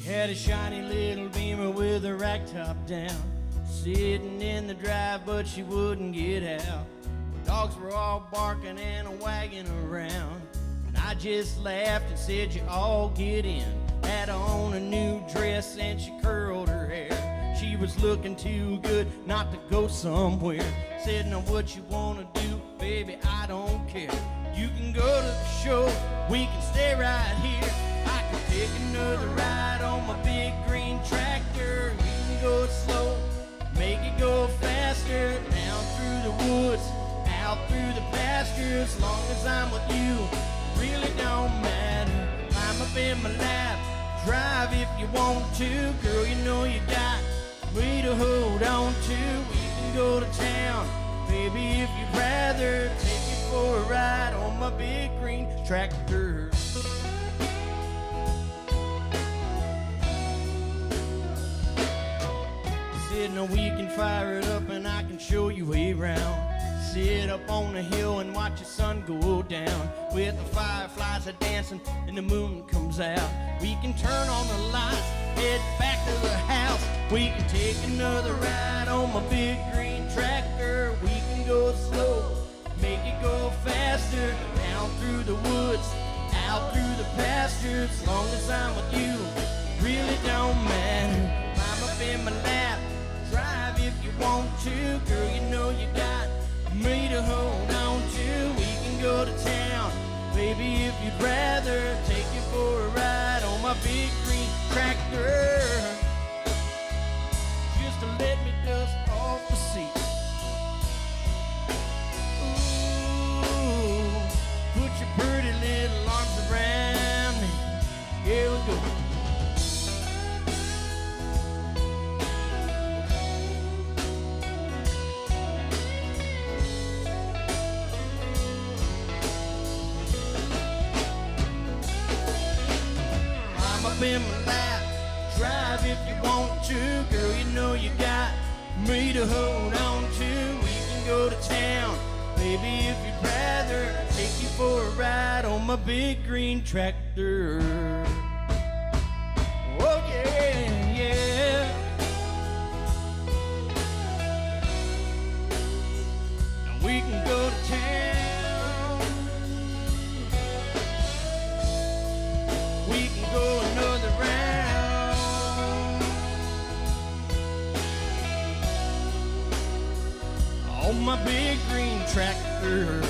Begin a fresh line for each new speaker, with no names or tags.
Had a shiny little Beamer with a rack top down, sitting in the drive, but she wouldn't get out. The dogs were all barking and wagging around, and I just laughed and said, "You all get in." Had on a new dress and she curled her hair. She was looking too good not to go somewhere. Said, "Now what you wanna do, baby, I don't care. You can go to the show, we can stay right here. I can take another ride on my big green tractor. We can go slow, make it go faster, down through the woods, out through the pasture. As long as I'm with you, really don't matter. Climb up in my lap, drive if you want to. Girl, you know you got me to hold on to. We can go to town, baby, if you'd rather. Take you for a ride on my big green tractor." Said, "Now we can fire it up and I can show you around. Sit up on the hill and watch the sun go down, with the fireflies a-dancing and the moon comes out. We can turn on the lights, head back to the house. We can take another ride on my big green tractor. We can go slow, make it go faster, down through the woods, out through the pasture. As long as I'm with you, really don't matter. Climb up in my lap, drive if you want to. Girl, you know you got me to hold on to. We can go to town, baby, if you'd rather. Take you for a ride on my big green tractor, just to let me dust off the seat. Ooh, put your pretty little arms around me. Here we go. Up in my lap, drive if you want to. Girl, you know you got me to hold on to. We can go to town, baby, if you'd rather. Take you for a ride on my big green tractor. Oh yeah, yeah. Now we can go to town, we can go another round on my big green tractor.